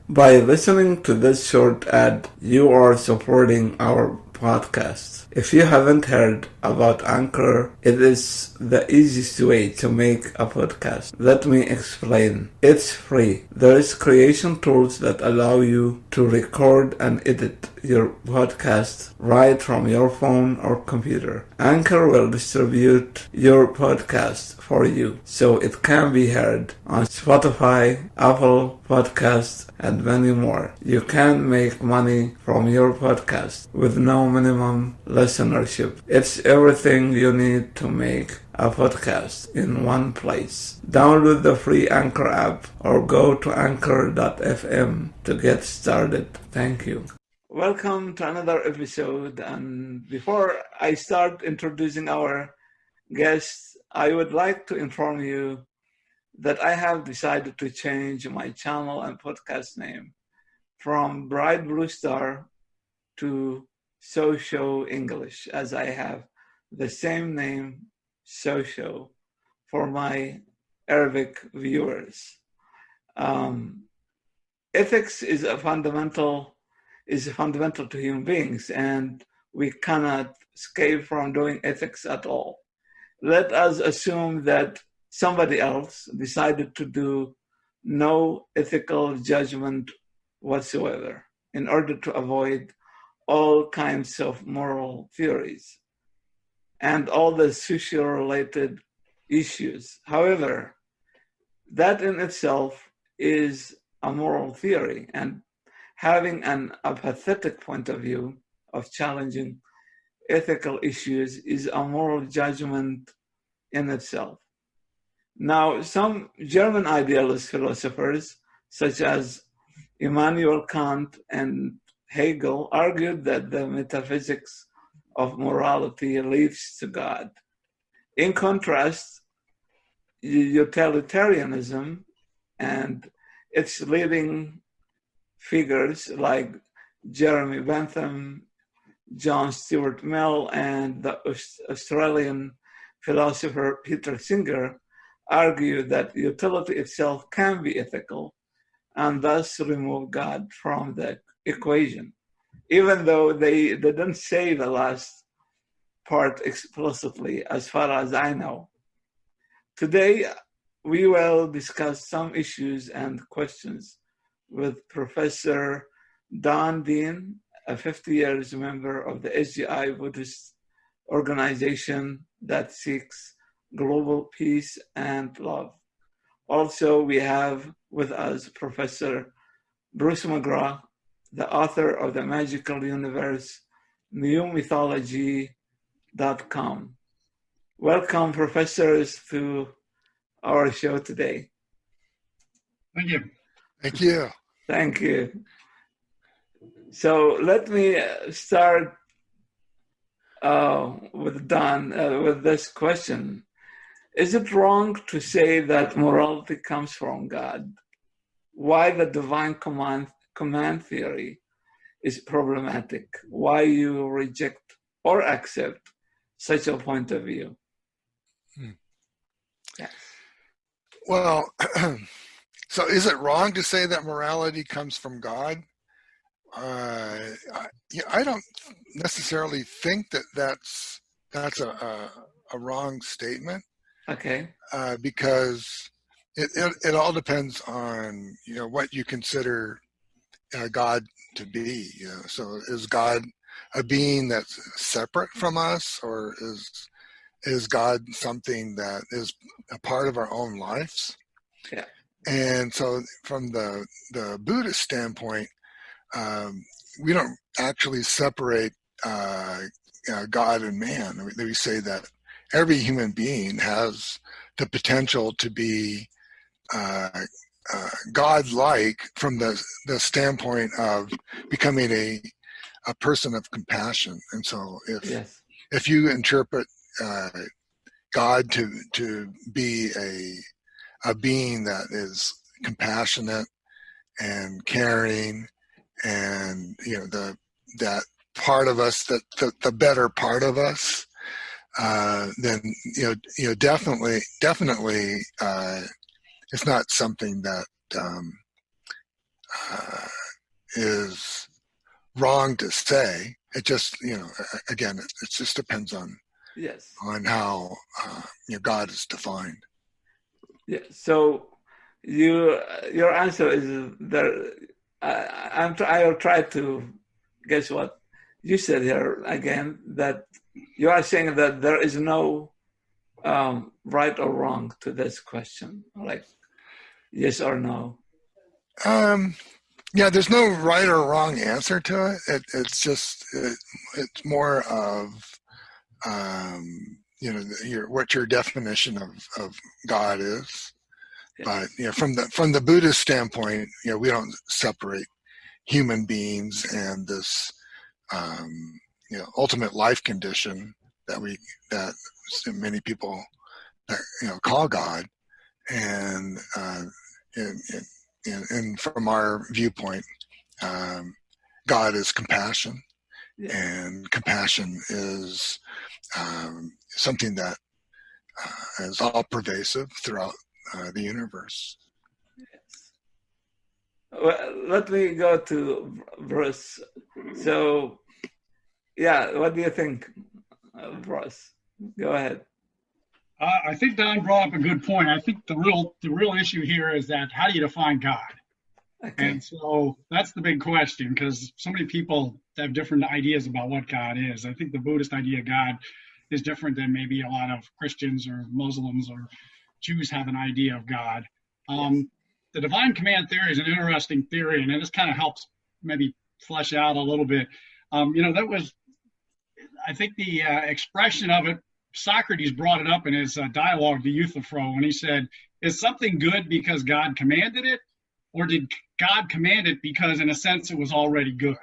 By listening to this short ad, you are supporting our podcast. If you haven't heard about Anchor, it is the easiest way to make a podcast. Let me explain. It's free. There's creation tools that allow you to record and edit your podcast right from your phone or computer. Anchor will distribute your podcast for you so it can be heard on Spotify, Apple Podcasts, and many more. You can make money from your podcast with no minimum listenership. It's everything you need to make a podcast in one place. Download the free Anchor app or go to anchor.fm to get started. Thank you. Welcome to another episode, and before I start introducing our guests, I would like to inform you that I have decided to change my channel and podcast name from Bright Blue Star to So English, as I have the same name, So, for my Arabic viewers. Ethics is fundamental to human beings, and we cannot escape from doing ethics at all. Let us assume that somebody else decided to do no ethical judgment whatsoever in order to avoid all kinds of moral theories and all the social-related issues. However, that in itself is a moral theory, and having an apathetic point of view of challenging ethical issues is a moral judgment in itself. Now, some German idealist philosophers, such as Immanuel Kant and Hegel, argued that the metaphysics of morality leads to God. In contrast, utilitarianism and its leading figures like Jeremy Bentham, John Stuart Mill, and the Australian philosopher Peter Singer argue that utility itself can be ethical and thus remove God from the equation, even though they didn't say the last part explicitly, as far as I know. Today, we will discuss some issues and questions with Professor Don Dean, a 50 years member of the SGI Buddhist organization that seeks global peace and love. Also, we have with us Professor Bruce McGraw, the author of The Magical Universe, newmythology.com. Welcome, professors, to our show today. Thank you. Thank you. Thank you. So let me start with Don with this question. Is it wrong to say that morality comes from God? Why the divine command theory is problematic? Why you reject or accept such a point of view? Yes. Well, so is it wrong to say that morality comes from God? I don't necessarily think that that's a wrong statement. Okay. Because it all depends on what you consider God to be. So is God a being that's separate from us, or is God something that is a part of our own lives? Yeah. And so from the Buddhist standpoint, we don't actually separate God and man. We say that every human being has the potential to be God-like from the standpoint of becoming a person of compassion. And so if you interpret God to be a being that is compassionate and caring, and that part of us, that the better part of us, then definitely it's not something that is wrong to say. It just, again, it just depends on Yes. how God is defined. Yeah. So your answer is there. I'll try to guess what you said here again. That you are saying that there is no right or wrong to this question, like yes or no. Yeah, there's no right or wrong answer to it. It's just it's more of what your definition of God is. Yes. But from the Buddhist standpoint, we don't separate human beings and this ultimate life condition that many people call God, and and from our viewpoint, God is compassion, Yes. and compassion is something that is all pervasive throughout the universe. Yes. Well, let me go to Bruce. So, yeah, what do you think, Bruce? Go ahead. I think Don brought up a good point. I think the real issue here is that how do you define God? Okay. And so that's the big question, because so many people have different ideas about what God is. I think the Buddhist idea of God is different than maybe a lot of Christians or Muslims or Jews have an idea of God. Yes. The divine command theory is an interesting theory, and it just kind of helps maybe flesh out a little bit. That was, I think, the expression of it. Socrates brought it up in his dialogue, the Euthyphro, when he said, "Is something good because God commanded it, or did God command it because, in a sense, it was already good?"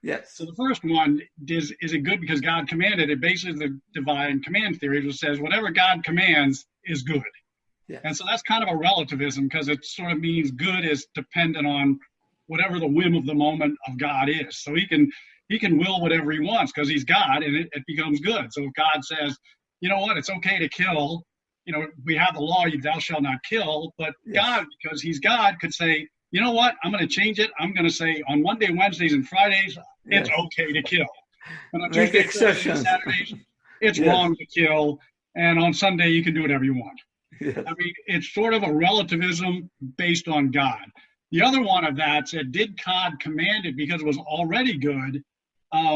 Yes. So the first one is it good because God commanded it? Basically, the divine command theory, which says whatever God commands is good. Yes. And so that's kind of a relativism, because it sort of means good is dependent on whatever the whim of the moment of God is. So he can will whatever he wants because he's God, and it becomes good. So if God says, you know what, it's okay to kill, we have the law, thou shalt not kill, but Yes. God, because he's God, could say, you know what, I'm going to change it. I'm going to say on Monday, Wednesdays, and Fridays, it's Yes. okay to kill. And on Make Tuesday, exceptions. Saturdays, it's Yes. wrong to kill. And on Sunday, you can do whatever you want. Yes. I mean, it's sort of a relativism based on God. The other one of that said, did God command it because it was already good,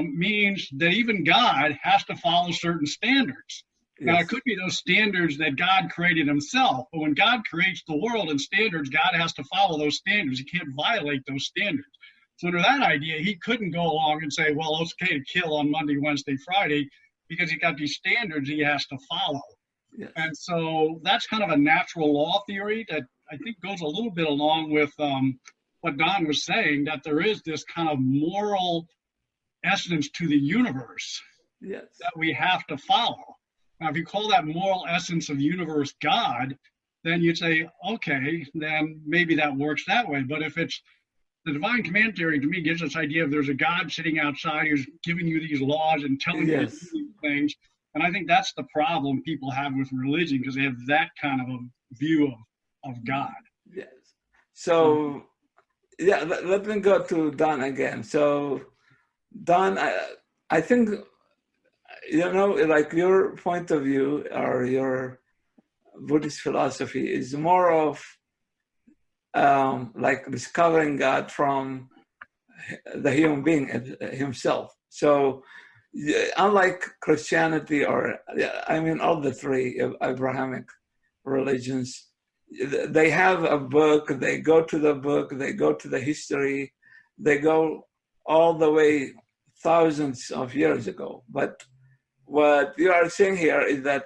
means that even God has to follow certain standards. Now, Yes. it could be those standards that God created himself, but when God creates the world and standards, God has to follow those standards. He can't violate those standards. So under that idea, he couldn't go along and say, well, it's okay to kill on Monday, Wednesday, Friday, because he got these standards he has to follow. Yes. And so that's kind of a natural law theory that I think goes a little bit along with what Don was saying, that there is this kind of moral essence to the universe Yes. that we have to follow. Now, if you call that moral essence of the universe God, then you'd say, okay, then maybe that works that way. But if it's the divine command theory, to me, gives this idea of there's a God sitting outside who's giving you these laws and telling you to do these things. And I think that's the problem people have with religion, because they have that kind of a view of God. Yes. So, yeah, let me go to Don again. So, Don, I think, like your point of view or your Buddhist philosophy is more of like discovering God from the human being himself. So, unlike Christianity or, all the three Abrahamic religions, they have a book, they go to the book, they go to the history, they go all the way thousands of years ago. But what you are saying here is that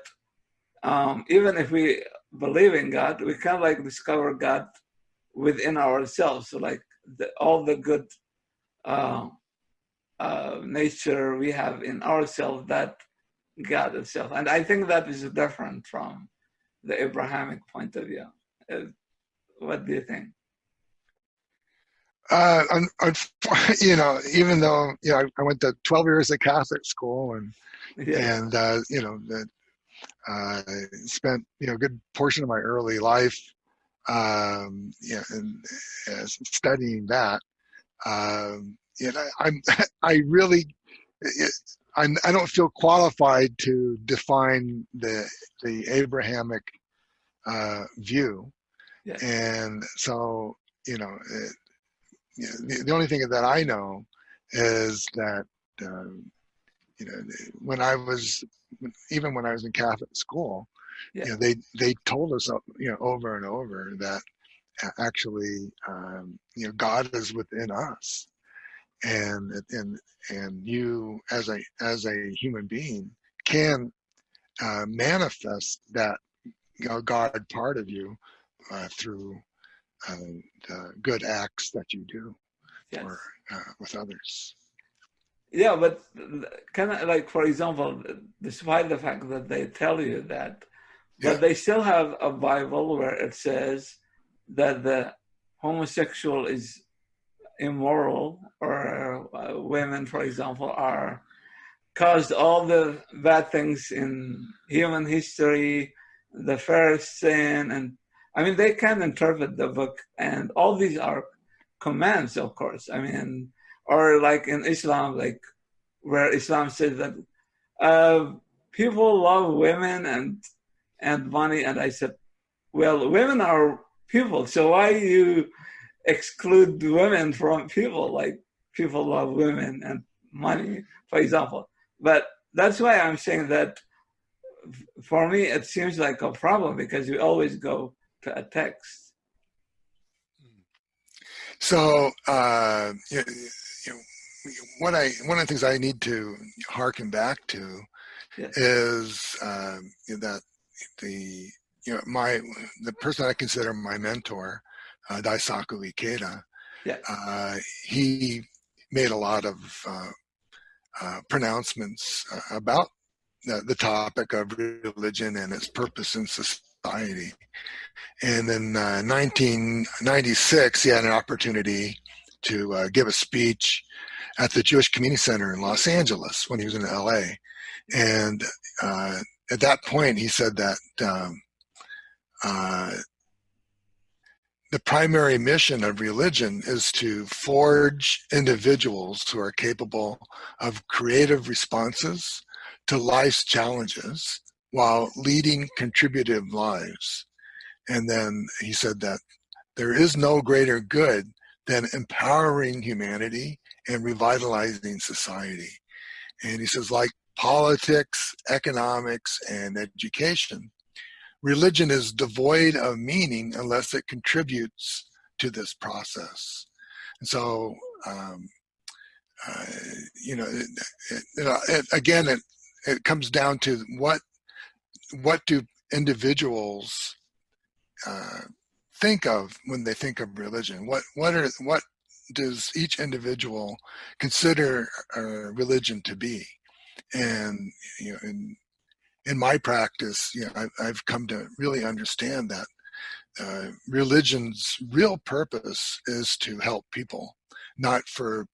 even if we believe in God, we can discover God within ourselves. So all the good nature we have in ourselves, that God itself. And I think that is different from the Abrahamic point of view. What do you think? Even though I went to 12 years of Catholic school and spent a good portion of my early life studying that. I really, I don't feel qualified to define the Abrahamic view, Yes. and so the only thing that I know is that when I was even when I was in Catholic school, Yes. they told us over and over that actually God is within us, and you as a human being can manifest that God part of you through the good acts that you do Yes. for with others. Yeah, but kind of like, for example, despite the fact that they tell you that, Yeah. but they still have a Bible where it says that the homosexual is immoral, or women, for example, are caused all the bad things in human history, the first sin, and I mean they can interpret the book, and all these are commands, of course. I mean, or like in Islam, like where Islam says that people love women and money, and I said, well, women are people, so why you exclude women from people? Like people love women and money, for example. But that's why I'm saying that for me it seems like a problem, because you always go to a text. So one of the things I need to hearken back to Yes. is that the person I consider my mentor, Daisaku Ikeda, Yes. he made a lot of pronouncements about the topic of religion and its purpose in society. And in 1996, he had an opportunity to give a speech at the Jewish Community Center in Los Angeles when he was in LA. And at that point, he said that the primary mission of religion is to forge individuals who are capable of creative responses to life's challenges while leading contributive lives. And then he said that there is no greater good than empowering humanity and revitalizing society. And he says, like politics, economics, and education, religion is devoid of meaning unless it contributes to this process. And so, again, it comes down to what do individuals think of when they think of religion? What does each individual consider religion to be? And in my practice, I've come to really understand that religion's real purpose is to help people, not for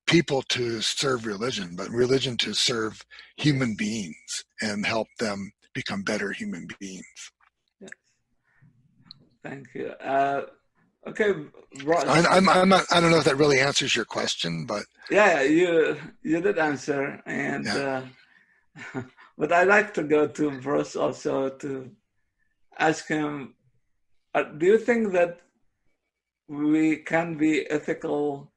people to serve religion, but religion to serve human beings and help them become better human beings. Yes. Thank you. Okay, Ross. I don't know if that really answers your question, but Yeah, you did answer, and yeah. but I like to go to Bruce also to ask him, do you think that we can be ethical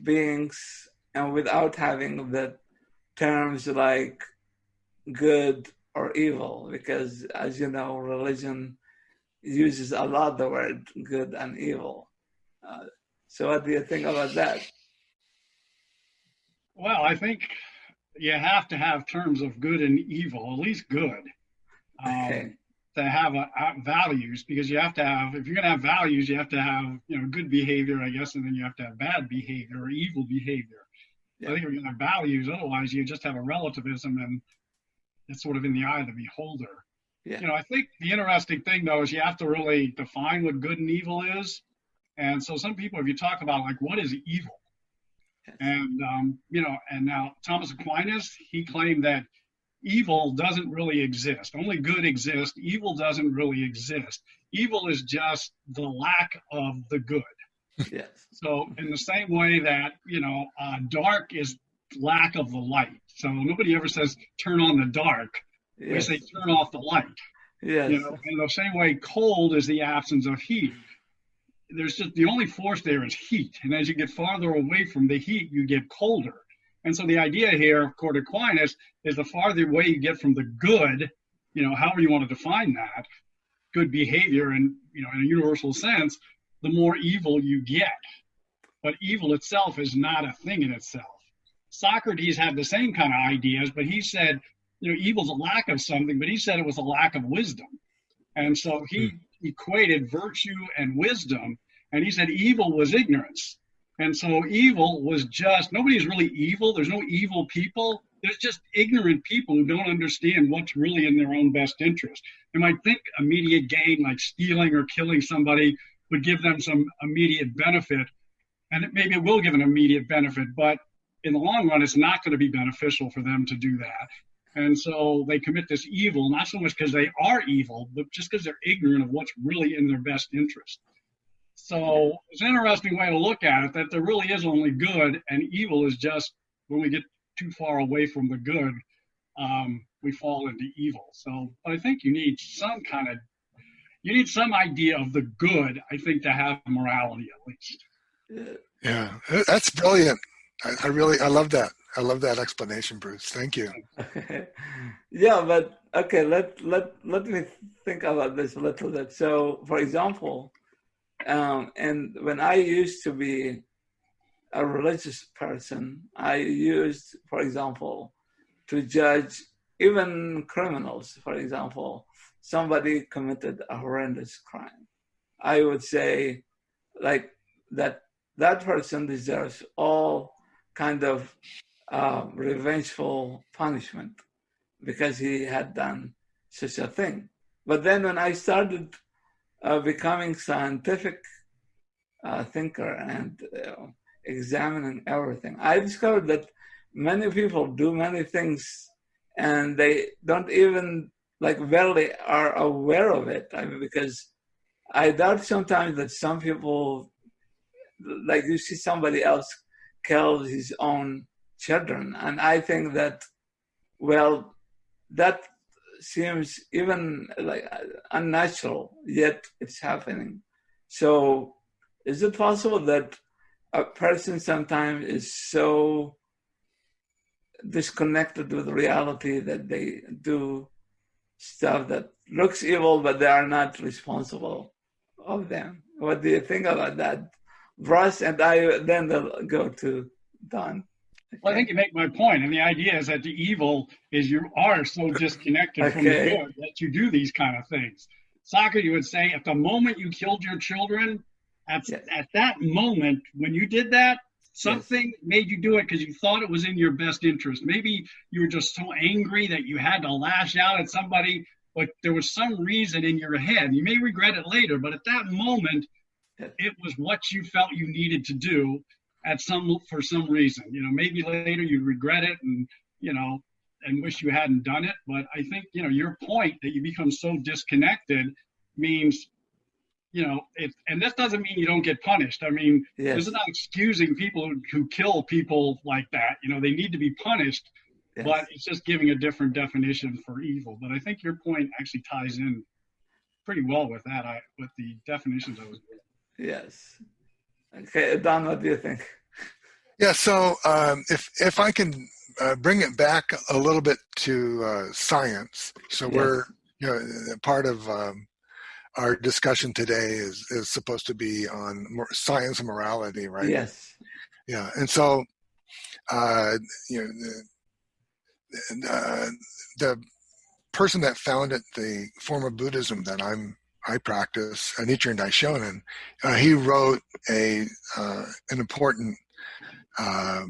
beings and without having the terms like good or evil? Because as you know, religion uses a lot the word good and evil. So what do you think about that? Well, I think you have to have terms of good and evil, at least good, Okay. to have values, because you have to have, if you're going to have values, you have to have, good behavior, I guess, and then you have to have bad behavior or evil behavior. Yeah. I think if you're going to have values, otherwise you just have a relativism, and it's sort of in the eye of the beholder. Yeah. I think the interesting thing, though, is you have to really define what good and evil is. And so some people, if you talk about like what is evil, Yes. and and now Thomas Aquinas, he claimed that evil doesn't really exist. Only good exists. Evil doesn't really exist. Evil is just the lack of the good. Yes. So in the same way that, dark is lack of the light. So nobody ever says turn on the dark. We Yes. say turn off the light. Yes. In the same way, cold is the absence of heat. There's just the only force there is heat. And as you get farther away from the heat, you get colder. And so the idea here, according to Aquinas, is the farther away you get from the good, however you want to define that, good behavior and, in a universal sense, the more evil you get. But evil itself is not a thing in itself. Socrates had the same kind of ideas, but he said, evil's a lack of something, but he said it was a lack of wisdom. And so he equated virtue and wisdom, and he said evil was ignorance. And so evil was just, nobody's really evil. There's no evil people. There's just ignorant people who don't understand what's really in their own best interest. They might think immediate gain, like stealing or killing somebody, would give them some immediate benefit. And maybe it will give an immediate benefit, but in the long run, it's not going to be beneficial for them to do that. And so they commit this evil, not so much because they are evil, but just because they're ignorant of what's really in their best interest. So it's an interesting way to look at it, that there really is only good, and evil is just when we get too far away from the good, we fall into evil. So I think you need some idea of the good, I think, to have morality at least. Yeah, that's brilliant. I love that. I love that explanation, Bruce. Thank you. Yeah, but okay, let me think about this a little bit. So, for example, and when I used to be a religious person, I used, for example, to judge even criminals. For example, somebody committed a horrendous crime. I would say, like, that person deserves all kind of revengeful punishment because he had done such a thing. But then when I started becoming scientific thinker and examining everything, I discovered that many people do many things and they don't even, barely are aware of it. I mean, because I doubt sometimes that some people, like, you see somebody else kill his own children. And I think that, well, that seems even like unnatural, yet it's happening. So is it possible that a person sometimes is so disconnected with reality that they do stuff that looks evil, but they are not responsible of them? What do you think about that, Russ? And then they'll go to Don. Okay. Well, I think you make my point, and the idea is that the evil is you are so disconnected from the good that you do these kind of things. Socrates would say, at the moment you killed your children, at that moment when you did that, something made you do it because you thought it was in your best interest. Maybe you were just so angry that you had to lash out at somebody, but there was some reason in your head. You may regret it later, but at that moment, it was what you felt you needed to do for some reason. Maybe later you'd regret it and wish you hadn't done it. But I think, your point that you become so disconnected means, and this doesn't mean you don't get punished. I mean, this is not excusing people who kill people like that. They need to be punished, but it's just giving a different definition for evil. But I think your point actually ties in pretty well with that, with the definitions I was giving. Yes. Okay, Don, what do you think? Yeah, so if I can bring it back a little bit to science. So we're, part of our discussion today is supposed to be on science and morality, right? Yes. Yeah, and so the person that founded the form of Buddhism that I practice, Nichiren Daishonin, he wrote an important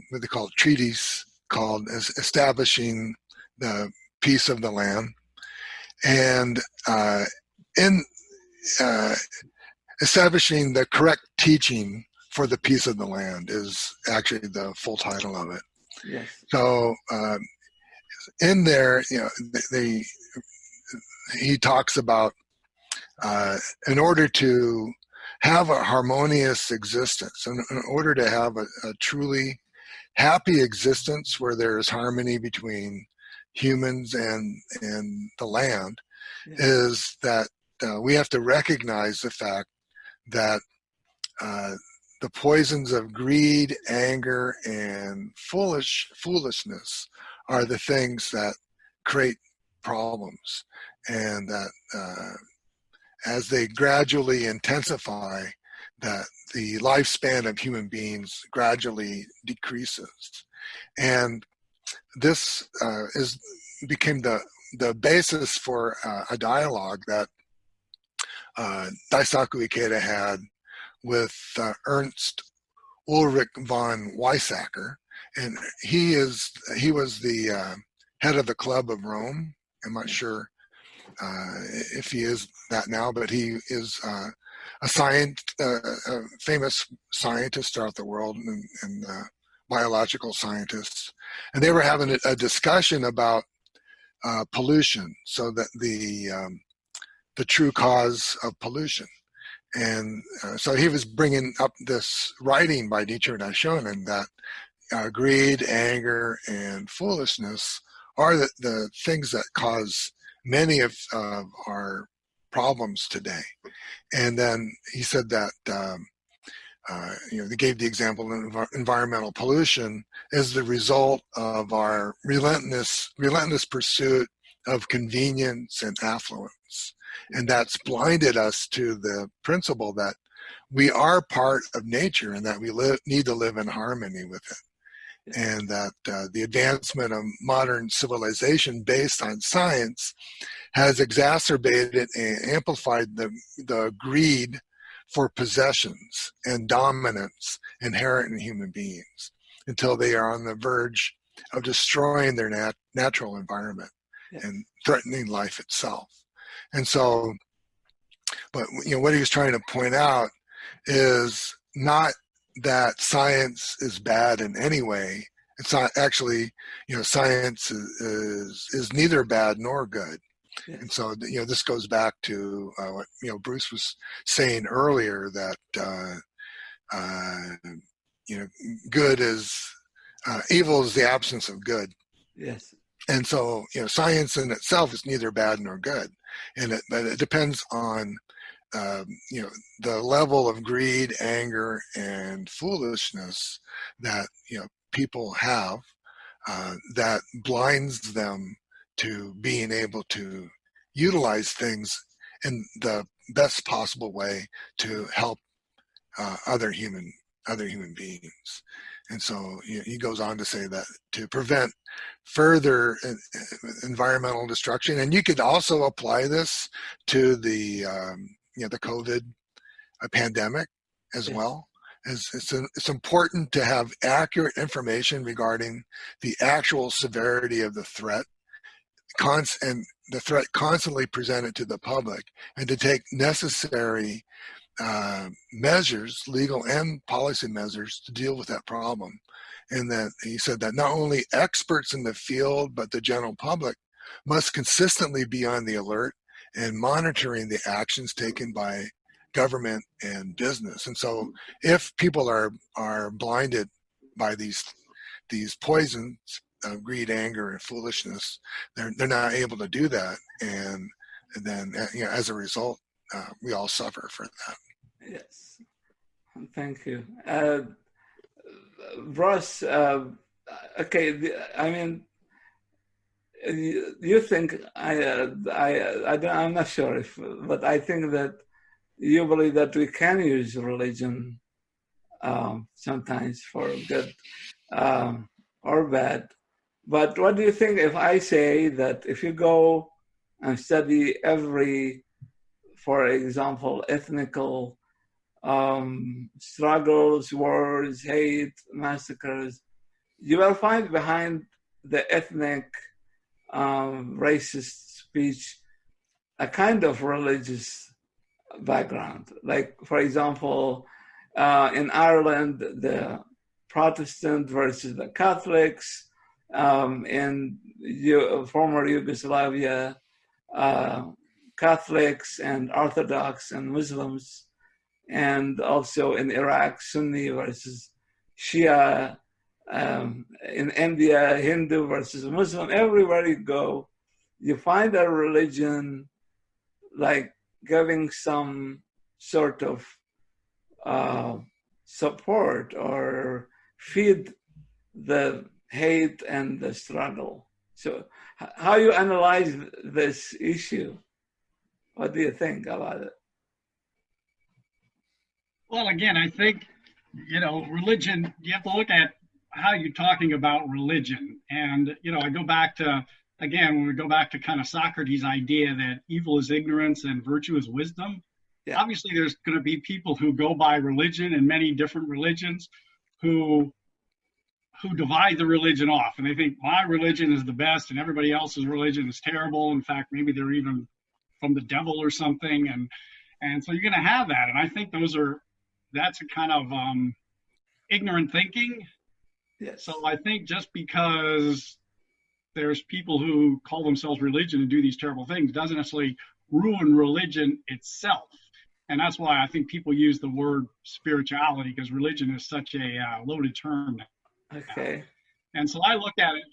what they call treatise called Establishing the Peace of the Land, and in establishing the correct teaching for the peace of the land is actually the full title of it. Yes. So in there, he talks about in order to have a harmonious existence. And in order to have a truly happy existence where there is harmony between humans and the land, is that we have to recognize the fact that the poisons of greed, anger, and foolishness are the things that create problems, and that as they gradually intensify, that the lifespan of human beings gradually decreases. And this became the basis for a dialogue that Daisaku Ikeda had with Ernst Ulrich von Weizsäcker, and he was the head of the Club of Rome. I'm not sure if he is that now, but he is a famous scientist throughout the world, and biological scientists. And they were having a discussion about pollution, so that the true cause of pollution. And so he was bringing up this writing by Nichiren Daishonin that greed, anger, and foolishness are the things that cause many of our problems today. And then he said that they gave the example of environmental pollution is the result of our relentless pursuit of convenience and affluence. And that's blinded us to the principle that we are part of nature and that we need to live in harmony with it. And that the advancement of modern civilization based on science has exacerbated and amplified the greed for possessions and dominance inherent in human beings until they are on the verge of destroying their natural environment and threatening life itself. And so, but what he was trying to point out is not that science is bad in any way. It's not actually, science is neither bad nor good. Yes. And so, this goes back to what, Bruce was saying earlier, that, good is, evil is the absence of good. Yes. And so, science in itself is neither bad nor good. But it depends on, the level of greed, anger, and foolishness that, people have that blinds them to being able to utilize things in the best possible way to help other human beings. And so he goes on to say that to prevent further environmental destruction, and you could also apply this to the the COVID pandemic as well. It's important to have accurate information regarding the actual severity of the threat, and the threat constantly presented to the public, and to take necessary measures, legal and policy measures, to deal with that problem. And that he said that not only experts in the field, but the general public must consistently be on the alert and monitoring the actions taken by government and business. And so if people are blinded by these poisons of greed, anger, and foolishness, they're not able to do that. And then as a result, we all suffer for that. Yes, thank you, Ross. Okay, you think I'm not sure but I think that you believe that we can use religion sometimes for good or bad. But what do you think if I say that if you go and study every, for example, ethnical struggles, wars, hate, massacres, you will find behind the ethnic racist speech a kind of religious background. Like, for example, in Ireland, the Protestant versus the Catholics, in former Yugoslavia, Catholics and Orthodox and Muslims, and also in Iraq, Sunni versus Shia, in India, Hindu versus Muslim. Everywhere you go, you find a religion like giving some sort of support or feed the hate and the struggle. So how you analyze this issue? What do you think about it? Well, again, I think, religion, you have to look at how you're talking about religion. And, I go back to, again, when we go back to kind of Socrates' idea that evil is ignorance and virtue is wisdom. Yeah. Obviously, there's going to be people who go by religion and many different religions who divide the religion off. And they think my religion is the best and everybody else's religion is terrible. In fact, maybe they're even from the devil or something. And so you're going to have that. And I think that's a kind of ignorant thinking. Yes. So I think just because there's people who call themselves religion and do these terrible things doesn't necessarily ruin religion itself. And that's why I think people use the word spirituality, because religion is such a loaded term. Okay. And so I look at it,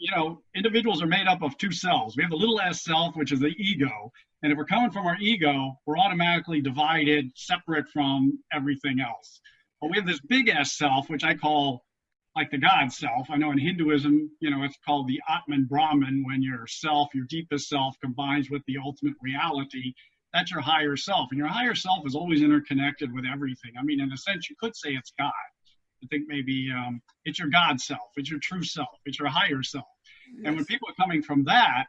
individuals are made up of two selves. We have the little s self, which is the ego. And if we're coming from our ego, we're automatically divided, separate from everything else. But we have this big S self, which I call like the God self. I know in Hinduism, it's called the Atman Brahman, when your self, your deepest self, combines with the ultimate reality. That's your higher self. And your higher self is always interconnected with everything. I mean, in a sense, you could say it's God. I think maybe it's your God self, it's your true self, it's your higher self. Yes. And when people are coming from that,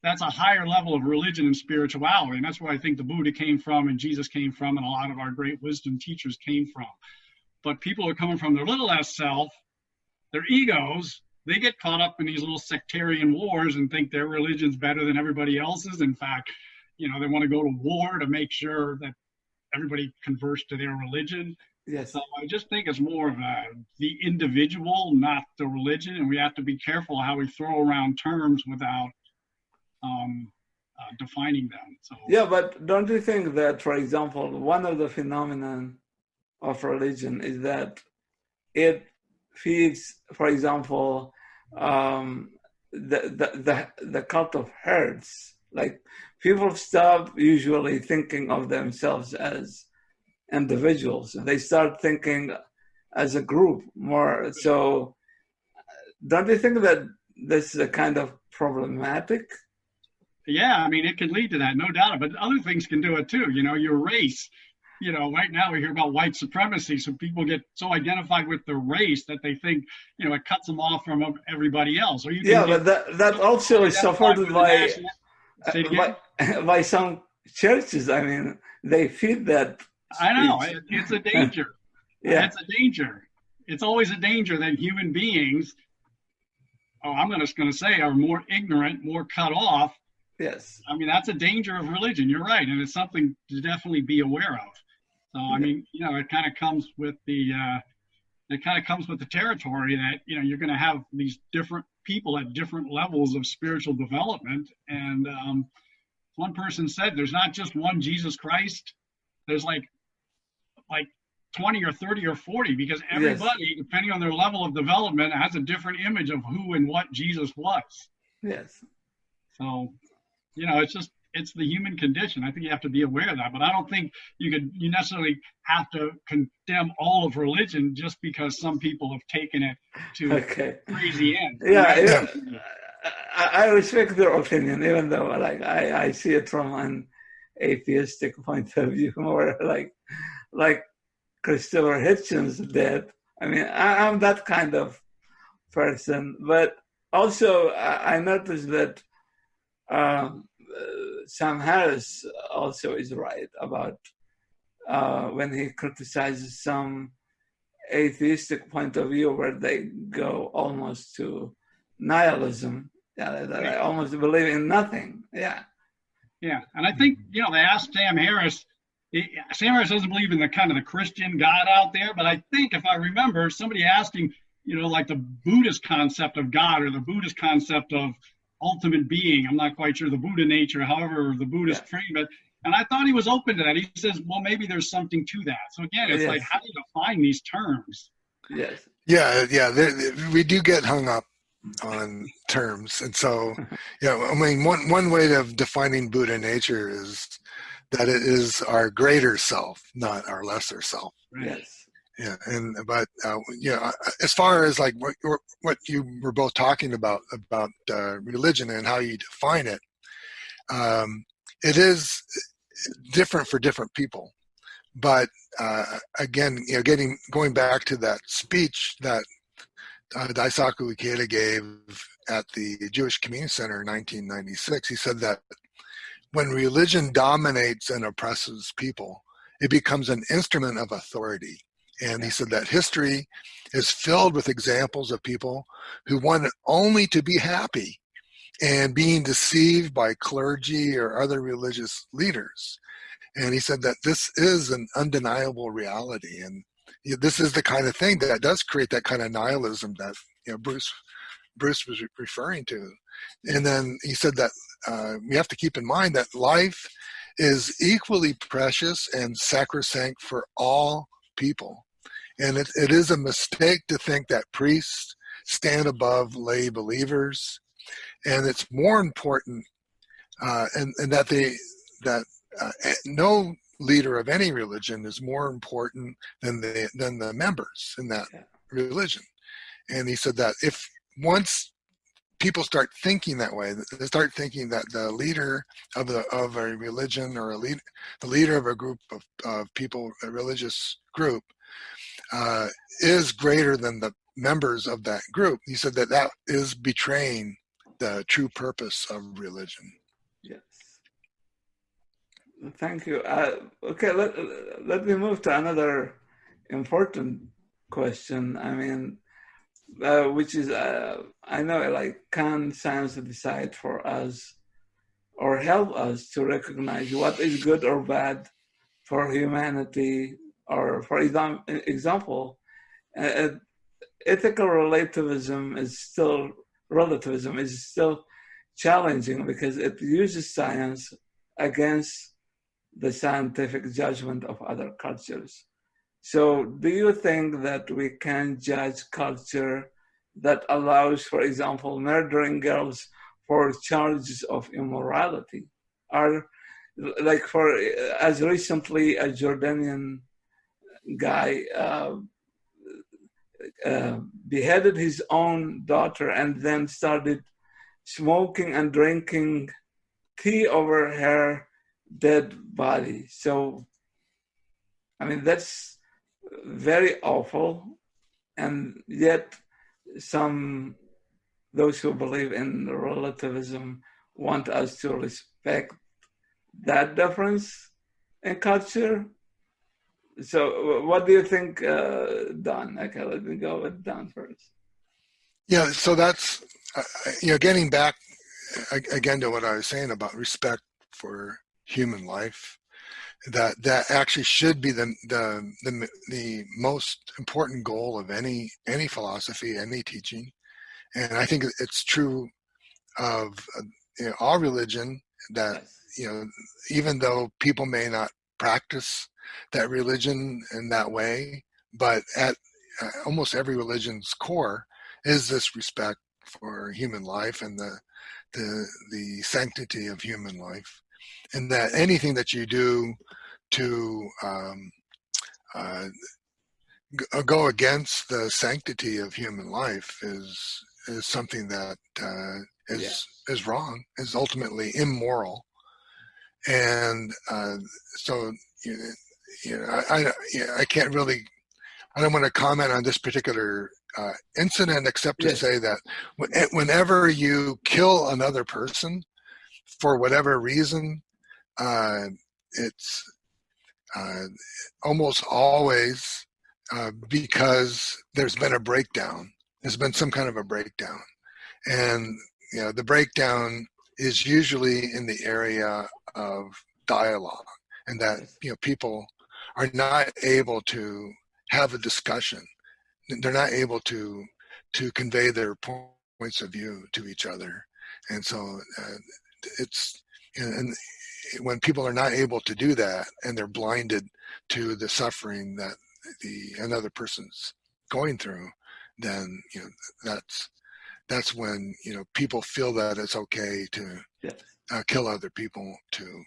that's a higher level of religion and spirituality. And that's where I think the Buddha came from and Jesus came from and a lot of our great wisdom teachers came from. But people are coming from their little s self, their egos, they get caught up in these little sectarian wars and think their religion's better than everybody else's. In fact, they want to go to war to make sure that everybody converts to their religion. Yes. So I just think it's more of the individual, not the religion, and we have to be careful how we throw around terms without defining them. So yeah, but don't you think that, for example, one of the phenomenon of religion is that it feeds, for example, the cult of herds. Like people stop usually thinking of themselves as individuals. They start thinking as a group more. So don't you think that this is a kind of problematic? Yeah, I mean, it can lead to that, no doubt. But other things can do it too. Your race. Right now we hear about white supremacy. So people get so identified with their race that they think, it cuts them off from everybody else. Or you can but that also is supported by some churches. I mean, they feed that. I know, it's a danger. Yeah. It's a danger. It's always a danger that human beings, I'm just going to say, are more ignorant, more cut off. Yes. I mean, that's a danger of religion. You're right. And it's something to definitely be aware of. So, I mean, it kind of comes with the territory that, you're going to have these different people at different levels of spiritual development. And one person said, there's not just one Jesus Christ. There's like 20 or 30 or 40, because everybody, depending on their level of development, has a different image of who and what Jesus was. Yes. So, it's the human condition. I think you have to be aware of that, but I don't think you necessarily have to condemn all of religion just because some people have taken it to a crazy end. Yeah. I respect their opinion, even though I see it from an atheistic point of view, more like Christopher Hitchens did. I mean, I'm that kind of person, but also I noticed that Sam Harris also is right about when he criticizes some atheistic point of view where they go almost to nihilism. Yeah, that I almost believe in nothing. Yeah. Yeah, and I think, they asked Sam Harris. Sam Harris doesn't believe in the kind of the Christian God out there, but I think if I remember, somebody asked him, like the Buddhist concept of God or the Buddhist concept of ultimate being. I'm not quite sure the Buddha nature, however, the Buddhist frame it. And I thought he was open to that. He says, well, maybe there's something to that. So again, it's like, Yes. how do you define these terms? Yes. Yeah, we do get hung up on terms, and so I mean, one way of defining Buddha nature is that it is our greater self, not our lesser self. Right. Yes. Yeah, but as far as like what you were both talking about religion and how you define it, it is different for different people. But again, going back to that speech that Daisaku Ikeda gave at the Jewish Community Center in 1996, he said that when religion dominates and oppresses people, it becomes an instrument of authority. And he said that history is filled with examples of people who wanted only to be happy and being deceived by clergy or other religious leaders. And he said that this is an undeniable reality. And this is the kind of thing that does create that kind of nihilism that Bruce was referring to. And then he said that we have to keep in mind that life is equally precious and sacrosanct for all people. And it is a mistake to think that priests stand above lay believers. And it's more important, and that no leader of any religion is more important than the members in that religion. And he said that if once people start thinking that way, they start thinking that the leader of a religion or the leader of a group of people, a religious group, is greater than the members of that group. He said that is betraying the true purpose of religion. Yes. Thank you. Okay, let me move to another important question. I mean, which is, I know, like, can science decide for us or help us to recognize what is good or bad for humanity? Or, for example, ethical relativism is still challenging because it uses science against the scientific judgment of other cultures. So do you think that we can judge culture that allows, for example, murdering girls for charges of immorality? Or like as recently a Jordanian guy beheaded his own daughter and then started smoking and drinking tea over her dead body. So, I mean, that's very awful. And yet those who believe in relativism want us to respect that difference in culture. So what do you think, Don? Okay, let me go with Don first. Yeah, so that's, getting back again to what I was saying about respect for human life, that actually should be the most important goal of any philosophy, any teaching. And I think it's true of all religion, that even though people may not practice that religion in that way, but at almost every religion's core is this respect for human life and the sanctity of human life, and that anything that you do to go against the sanctity of human life is something that is wrong, is ultimately immoral. And so I can't really, I don't want to comment on this particular incident except to say that whenever you kill another person for whatever reason, it's almost always because there's been a breakdown. There's been some kind of a breakdown. And the breakdown is usually in the area of dialogue, and that people are not able to have a discussion. They're not able to convey their points of view to each other. And so it's and when people are not able to do that and they're blinded to the suffering that another person's going through, then that's when people feel that it's okay to kill other people to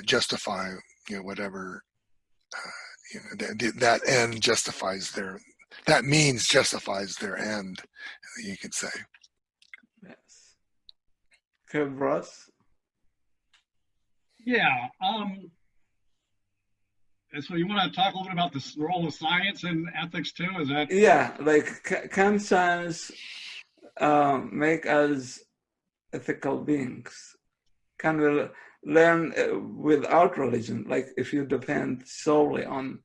justify whatever that end justifies that means justifies their end, you could say. Yes. Okay, Ross? Yeah. So you want to talk a little bit about the role of science in ethics too? Is that? Yeah, like can science make us ethical beings? Can we learn without religion? Like if you depend solely on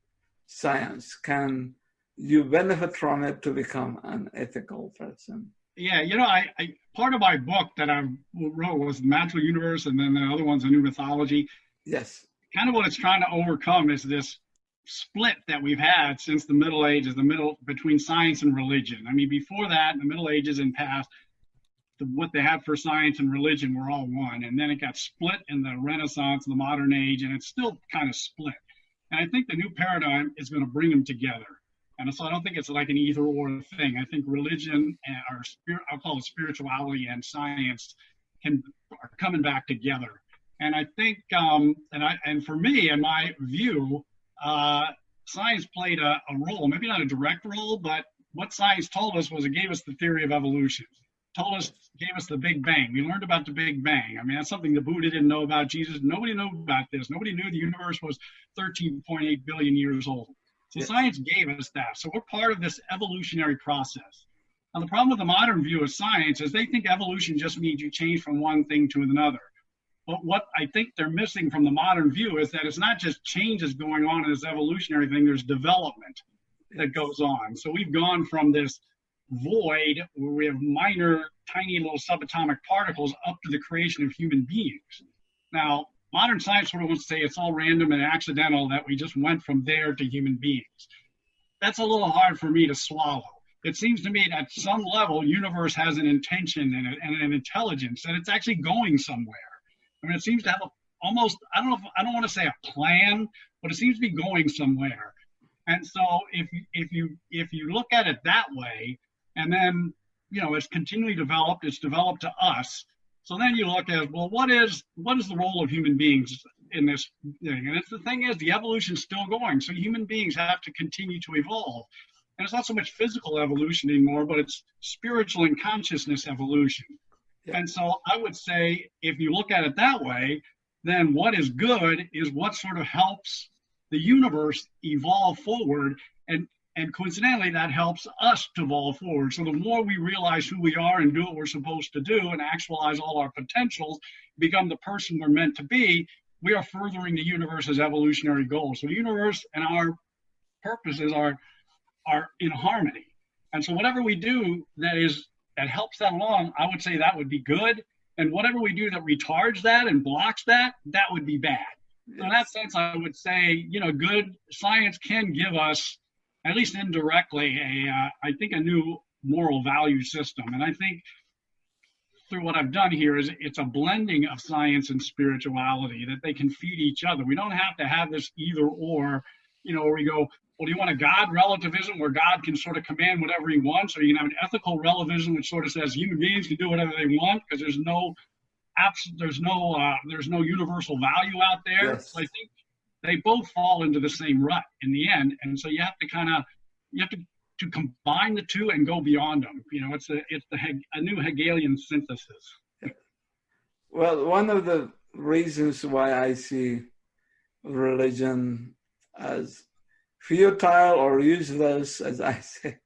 science, can you benefit from it to become an ethical person? Yeah, I part of my book that I wrote was the Natural Universe, and then the other one's a new mythology. Yes. Kind of what it's trying to overcome is this split that we've had since the Middle Ages, between science and religion. I mean, before that, in the Middle Ages and past, what they had for science and religion were all one, and then it got split in the Renaissance, the modern age, and it's still kind of split. And I think the new paradigm is going to bring them together. And so I don't think it's like an either or thing. I think religion and I'll call it spirituality and science are coming back together. And I think, and for me, in my view, science played a role, maybe not a direct role, but what science told us was it gave us the theory of evolution. Gave us the Big Bang. We learned about the Big Bang. I mean, that's something the Buddha didn't know about. Jesus, nobody knew about this. Nobody knew the universe was 13.8 billion years old. So science gave us that. So we're part of this evolutionary process. Now, the problem with the modern view of science is they think evolution just means you change from one thing to another. But what I think they're missing from the modern view is that it's not just changes going on in this evolutionary thing, there's development that goes on. So we've gone from this void where we have minor, tiny little subatomic particles up to the creation of human beings. Now, modern science sort of wants to say it's all random and accidental, that we just went from there to human beings. That's a little hard for me to swallow. It seems to me that at some level, universe has an intention and an intelligence, and it's actually going somewhere. I mean, it seems to have almost, I don't want to say a plan, but it seems to be going somewhere. And so if you look at it that way, and then, it's continually developed, it's developed to us. So then you look at, well, what is the role of human beings in this thing? And the thing is, the evolution's still going. So human beings have to continue to evolve. And it's not so much physical evolution anymore, but it's spiritual and consciousness evolution. Yeah. And so I would say, if you look at it that way, then what is good is what sort of helps the universe evolve forward. And coincidentally, that helps us to evolve forward. So the more we realize who we are and do what we're supposed to do and actualize all our potentials, become the person we're meant to be, we are furthering the universe's evolutionary goals. So the universe and our purposes are in harmony. And so whatever we do that helps that along, I would say that would be good. And whatever we do that retards that and blocks that would be bad. So in that sense, I would say, good science can give us, at least indirectly, I think a new moral value system. And I think through what I've done here is it's a blending of science and spirituality, that they can feed each other. We don't have to have this either or, where we go, well, do you want a God relativism where God can sort of command whatever he wants? Or you can have an ethical relativism which sort of says human beings can do whatever they want because there's no universal value out there. Yes. So I think they both fall into the same rut in the end. And so you have to combine the two and go beyond them. It's a new Hegelian synthesis. Well, one of the reasons why I see religion as futile or useless, as I say,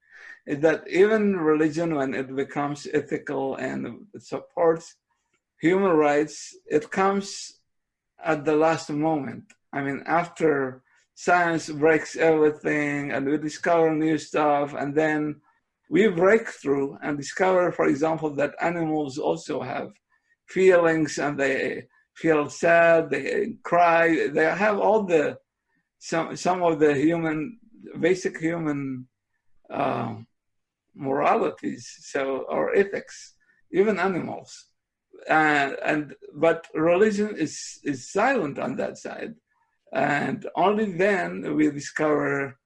is that even religion, when it becomes ethical and it supports human rights, it comes at the last moment. I mean, after science breaks everything and we discover new stuff, and then we break through and discover, for example, that animals also have feelings and they feel sad, they cry, they have all some of the basic human moralities, or ethics, even animals. But religion is silent on that side, and only then we discover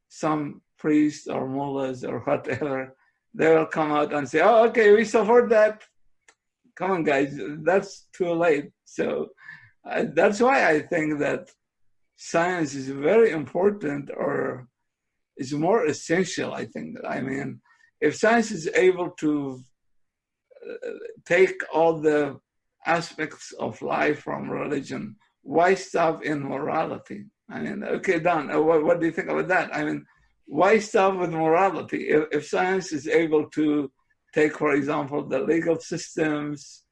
some priests or mullahs or whatever. They will come out and say, "Oh, okay, we support that. Come on, guys, that's too late." So that's why I think that science is very important, or is more essential. I think. I mean, if science is able to take all the aspects of life from religion, why stop in morality? I mean, okay, Don, what do you think about that? I mean, why stop with morality? If science is able to take, for example, the legal systems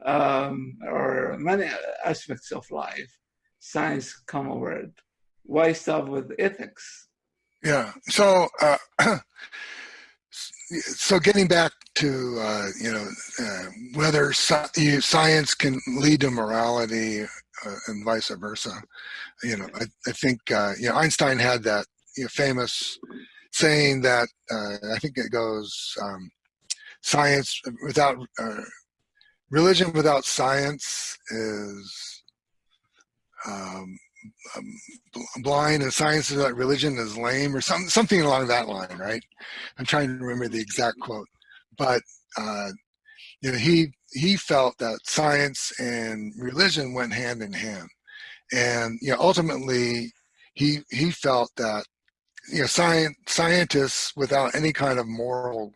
or many aspects of life, science come over it, why stop with ethics? Yeah. So, so getting back to whether science can lead to morality and vice versa, I think Einstein had that famous saying that I think it goes science without religion without science is blind, and science without religion is lame, or something along that line, right? I'm trying to remember the exact quote, but he felt that science and religion went hand in hand, and ultimately he felt that scientists without any kind of moral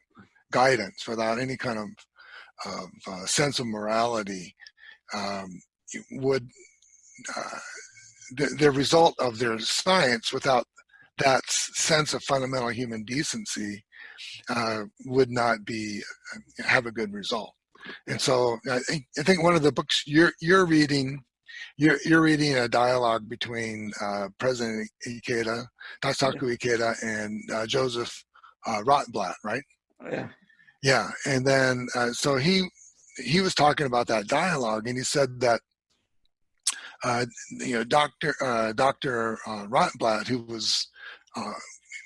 guidance, without any kind of sense of morality, would the result of their science without that sense of fundamental human decency would not have a good result. And so I think one of the books you're reading, you're reading a dialogue between President Ikeda, Daisaku Ikeda, and Joseph Rotblat, right? Yeah. Yeah, and then so he was talking about that dialogue, and he said that Dr. Rotblat, who was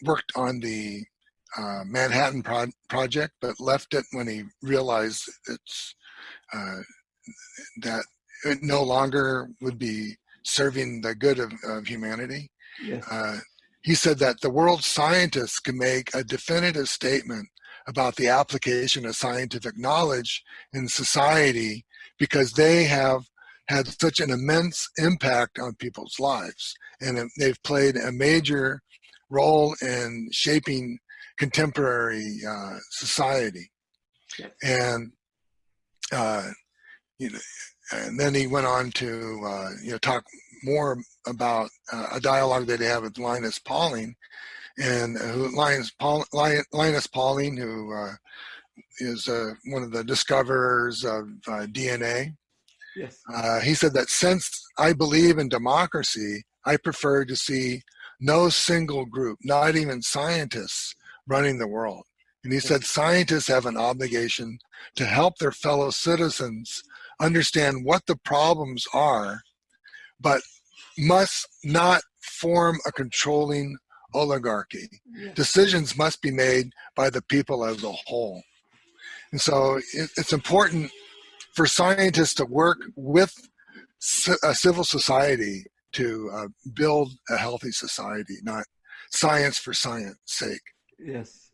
worked on the Manhattan Project, but left it when he realized that it no longer would be serving the good of humanity. Yes. He said that the world's scientists can make a definitive statement about the application of scientific knowledge in society because they have had such an immense impact on people's lives, and they've played a major role in shaping contemporary society. Yeah. And and then he went on to talk more about a dialogue that they have with Linus Pauling, and Linus Pauling, who is one of the discoverers of DNA. Yes. He said that since I believe in democracy, I prefer to see no single group, not even scientists, running the world. And he said scientists have an obligation to help their fellow citizens understand what the problems are, but must not form a controlling oligarchy. Yes. Decisions must be made by the people as a whole. And so it's important for scientists to work with a civil society to build a healthy society, not science for science sake. Yes.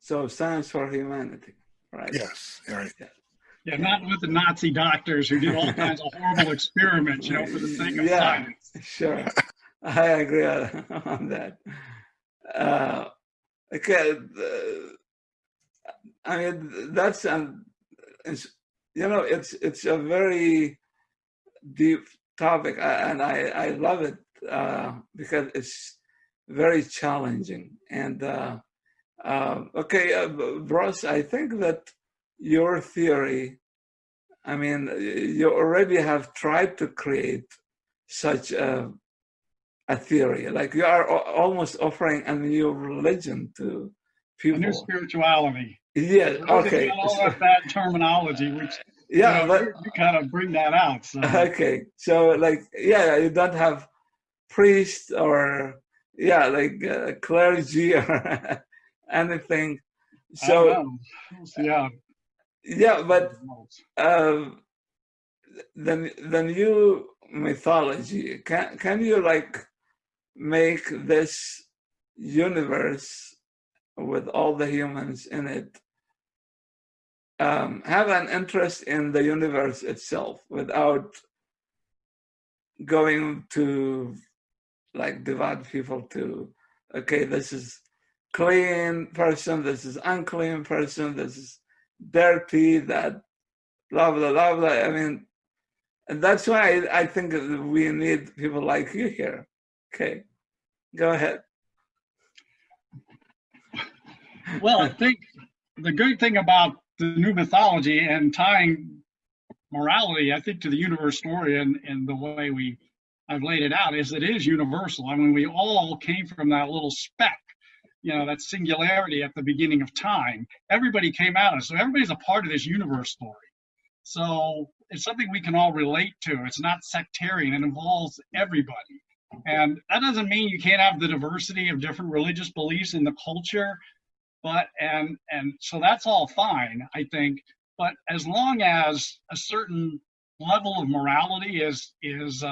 So science for humanity, right? Yes, right. Yeah, not with the Nazi doctors who did all kinds of horrible experiments, for the sake of science. Sure. I agree on that. Okay. I mean, that's it's a very deep topic, and I love it because it's very challenging. And Bruce, I think that your theory, I mean, you already have tried to create such a theory. Like you are almost offering a new religion to people. A new spirituality. Yeah, okay. All that bad terminology, which but you kind of bring that out. So. Okay, so you don't have priests or clergy or anything. So yeah, but the new mythology, can you like make this universe with all the humans in it have an interest in the universe itself without going to like divide people to, okay, this is clean person, this is unclean person, this is dirty, that blah blah blah blah. I mean, and that's why I think we need people like you here. Okay, go ahead. Well, I think the good thing about the new mythology and tying morality, I think, to the universe story and the way I've laid it out is it is universal. I mean, we all came from that little speck, that singularity at the beginning of time. Everybody came out of it. So everybody's a part of this universe story. So it's something we can all relate to. It's not sectarian. It involves everybody. And that doesn't mean you can't have the diversity of different religious beliefs in the culture. But and so that's all fine, I think. But as long as a certain level of morality is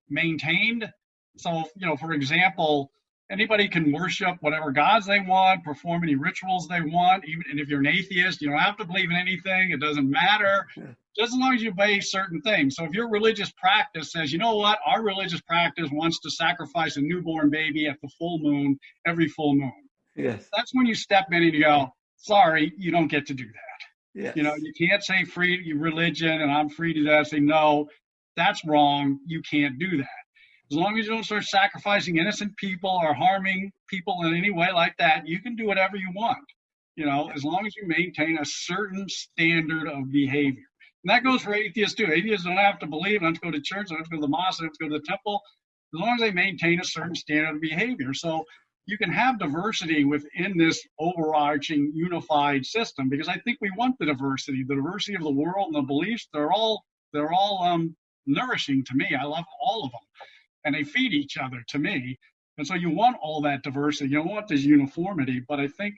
maintained, so for example, anybody can worship whatever gods they want, perform any rituals they want, even and if you're an atheist, you don't have to believe in anything. It doesn't matter, just as long as you obey certain things. So if your religious practice says, you know what, our religious practice wants to sacrifice a newborn baby at the full moon, every full moon. Yes. That's when you step in and you go, sorry, you don't get to do that. Yes. You can't say free religion and I'm free to that. Say, no, that's wrong. You can't do that. As long as you don't start sacrificing innocent people or harming people in any way like that, you can do whatever you want, as long as you maintain a certain standard of behavior. And that goes for atheists too. Atheists don't have to believe, don't have to go to church, don't have to go to the mosque, don't have to go to the temple, as long as they maintain a certain standard of behavior. So you can have diversity within this overarching unified system, because I think we want the diversity of the world and the beliefs. They're all nourishing to me. I love all of them, and they feed each other to me. And so you want all that diversity. You don't want this uniformity, but I think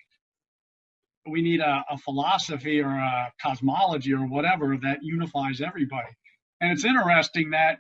we need a philosophy or a cosmology or whatever that unifies everybody. And it's interesting that,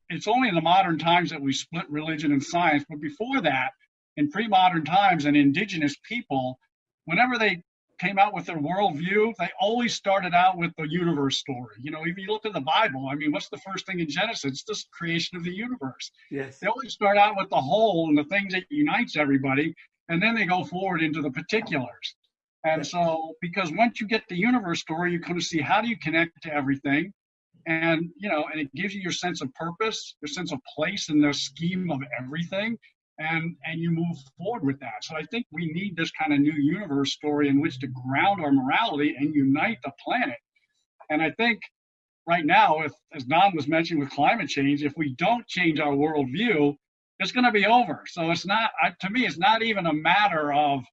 it's only in the modern times that we split religion and science, but before that, in pre-modern times, and indigenous people, whenever they came out with their worldview, they always started out with the universe story. If you look at the Bible, I mean, what's the first thing in Genesis? It's the creation of the universe. Yes. They always start out with the whole and the thing that unites everybody, and then they go forward into the particulars. And so, because once you get the universe story, you kind of see how do you connect to everything, and and it gives you your sense of purpose, your sense of place in the scheme of everything. And you move forward with that. So I think we need this kind of new universe story in which to ground our morality and unite the planet. And I think right now, as Don was mentioning with climate change, if we don't change our worldview, it's going to be over. So it's not, to me, it's not even a matter of,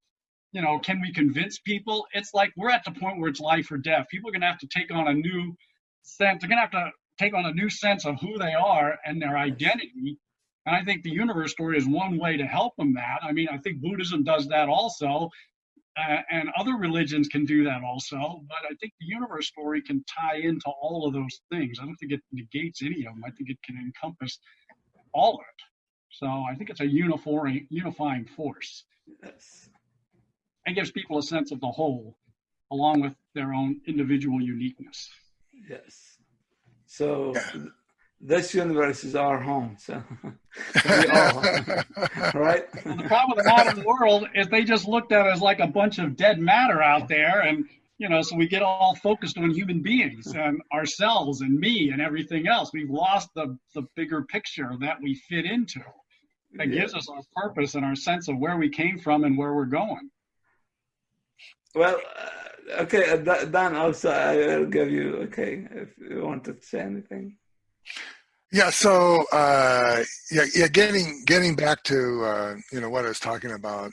can we convince people? It's like we're at the point where it's life or death. People are going to have to take on a new sense. They're going to have to take on a new sense of who they are and their identity. And I think the universe story is one way to help them that. I mean, I think Buddhism does that also, and other religions can do that also. But I think the universe story can tie into all of those things. I don't think it negates any of them. I think it can encompass all of it. So I think it's a unifying force. Yes. And gives people a sense of the whole, along with their own individual uniqueness. Yes. So this universe is our home, so we all, right? Well, the problem with the modern world is they just looked at it as like a bunch of dead matter out there, and so we get all focused on human beings and ourselves and me and everything else. We've lost the bigger picture that we fit into. That gives us our purpose and our sense of where we came from and where we're going. Well, okay, Dan, also I will give you, okay, if you want to say anything. Yeah. So, getting back to, what I was talking about,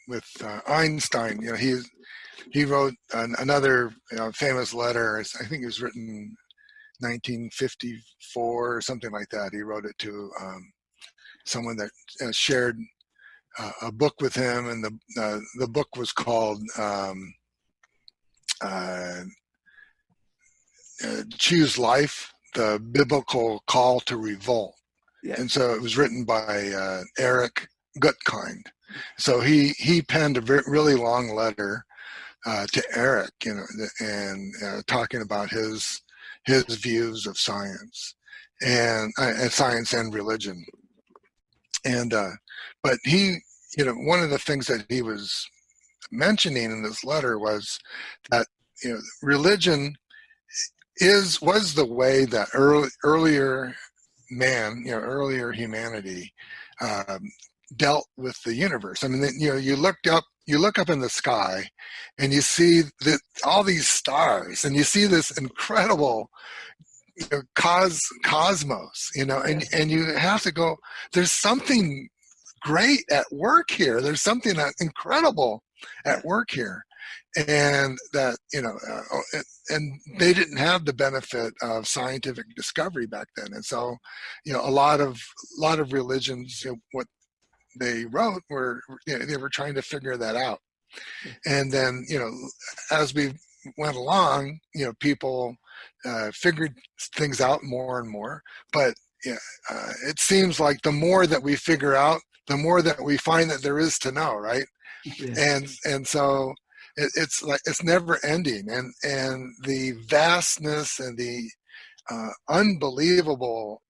with, Einstein, he wrote another, famous letter. I think it was written 1954 or something like that. He wrote it to, someone that shared a book with him, and the book was called, Choose Life, the Biblical Call to Revolt. Yeah. And so it was written by Eric Gutkind. So he penned a really long letter to Eric, and talking about his views of science and science and religion. And but he, one of the things that he was mentioning in this letter was that religion was the way that earlier man, earlier humanity dealt with the universe. I mean, you look up in the sky, and you see that all these stars, and you see this incredible cosmos, and you have to go, there's something great at work here. There's something incredible at work here. And that, and they didn't have the benefit of scientific discovery back then. And so, a lot of religions, what they wrote were, they were trying to figure that out. And then, as we went along, people figured things out more and more. But it seems like the more that we figure out, the more that we find that there is to know, right? Yeah. And so it's like it's never ending, and the vastness and the unbelievable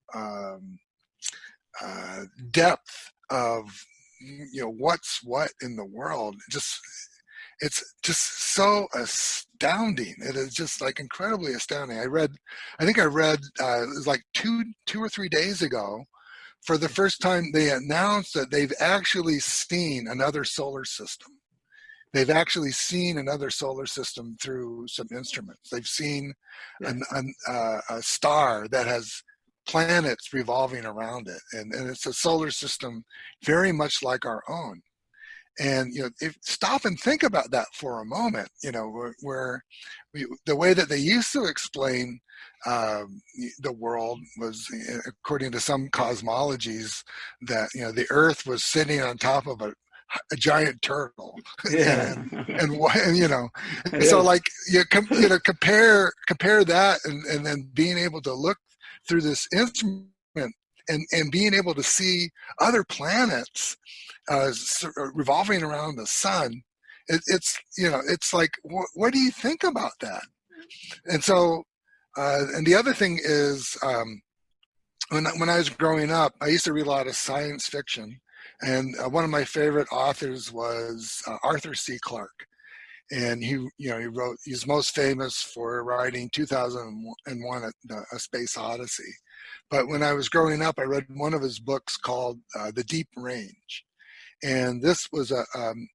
depth of what's what in the world, it's just so astounding. It is just like incredibly astounding. I think I read it was like two or 3 days ago, for the first time they announced that they've actually seen another solar system. They've actually seen another solar system through some instruments. They've seen a star that has planets revolving around it, and it's a solar system very much like our own. And stop and think about that for a moment. Where the way that they used to explain the world was, according to some cosmologies, that the Earth was sitting on top of a giant turtle. Yeah. and so like compare that, and then being able to look through this instrument and being able to see other planets revolving around the sun. It's like, what do you think about that? And so and the other thing is, when I was growing up, I used to read a lot of science fiction. And one of my favorite authors was Arthur C. Clarke, and he's most famous for writing 2001: A Space Odyssey. But when I was growing up, I read one of his books called The Deep Range, and this was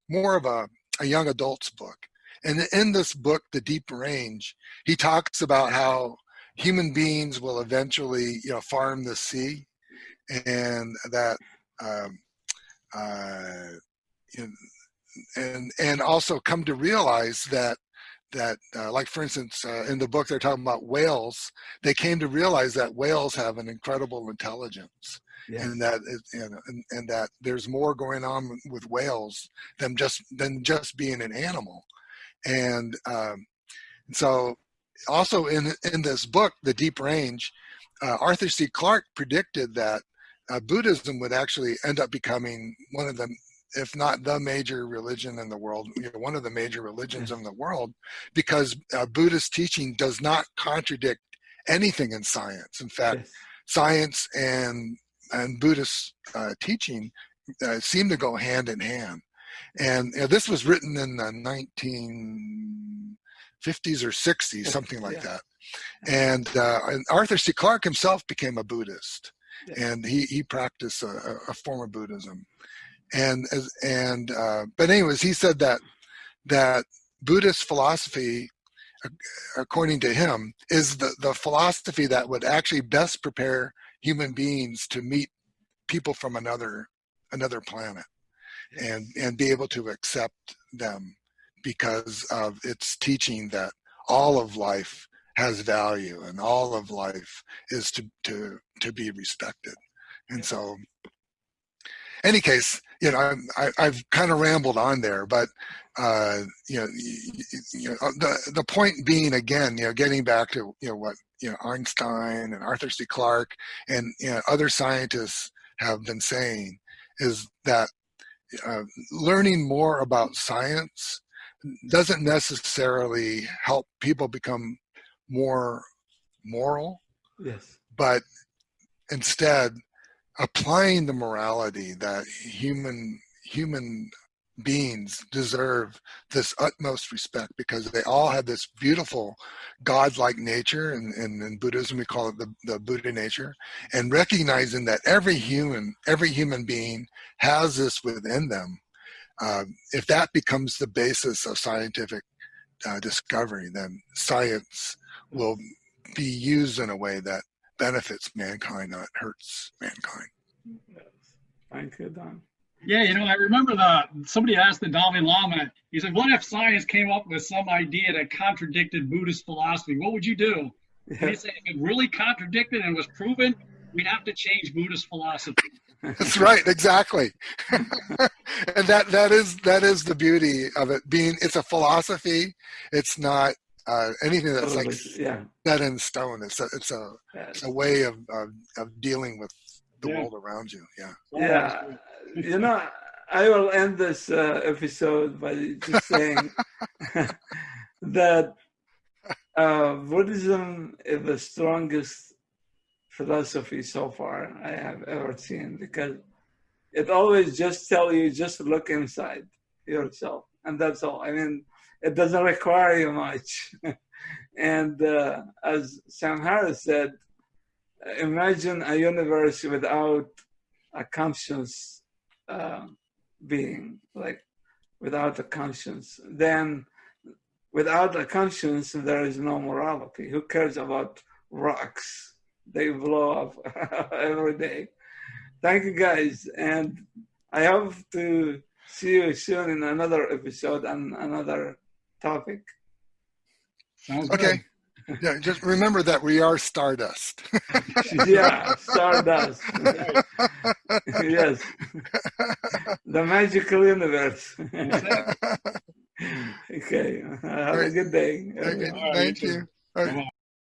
more of a young adult's book. And in this book, The Deep Range, he talks about how human beings will eventually farm the sea, and that and also come to realize that like, for instance, in the book they're talking about whales. They came to realize that whales have an incredible intelligence, and that and that there's more going on with whales than just being an animal. And so also in this book, The Deep Range, Arthur C. Clarke predicted that Buddhism would actually end up becoming one of the, if not the major religion in the world, one of the major religions in the world, because Buddhist teaching does not contradict anything in science. In fact, science and Buddhist teaching seem to go hand in hand. And this was written in the 1950s or 60s, something like that. And Arthur C. Clarke himself became a Buddhist, and he practiced a form of Buddhism. But anyways, he said that Buddhist philosophy, according to him, is the philosophy that would actually best prepare human beings to meet people from another planet, and be able to accept them, because of its teaching that all of life has value and all of life is to be respected. And so, any case, I've kind of rambled on there, but the point being, again, getting back to what Einstein and Arthur C. Clarke and other scientists have been saying is that learning more about science doesn't necessarily help people become more moral, Yes. but instead applying the morality that human beings deserve this utmost respect, because they all have this beautiful godlike nature, and in Buddhism we call it the Buddha nature, and recognizing that every human being has this within them. If that becomes the basis of scientific discovery, then science will be used in a way that benefits mankind, not hurts mankind. Yes. Thank you, Don. Yeah, I remember somebody asked the Dalai Lama, he said, what if science came up with some idea that contradicted Buddhist philosophy? What would you do? Yes. And he said, if it really contradicted and was proven, we'd have to change Buddhist philosophy. That's right, exactly. And that is the beauty of it being, it's a philosophy. It's not anything that's like set in stone. It's a way of dealing with the world around you. Yeah. I will end this episode by just saying that Buddhism is the strongest philosophy so far I have ever seen, because it always just tells you, just look inside yourself, and that's all. I mean, it doesn't require you much. And as Sam Harris said, imagine a universe without a conscious being, like without a conscience. Then without a conscience, there is no morality. Who cares about rocks? They blow up every day. Thank you, guys. And I hope to see you soon in another episode and another topic. Sounds okay. Good. Yeah, just remember that we are stardust. Yeah, stardust. Yes. The magical universe. Okay. Have a good day. Okay. Thank you. All right.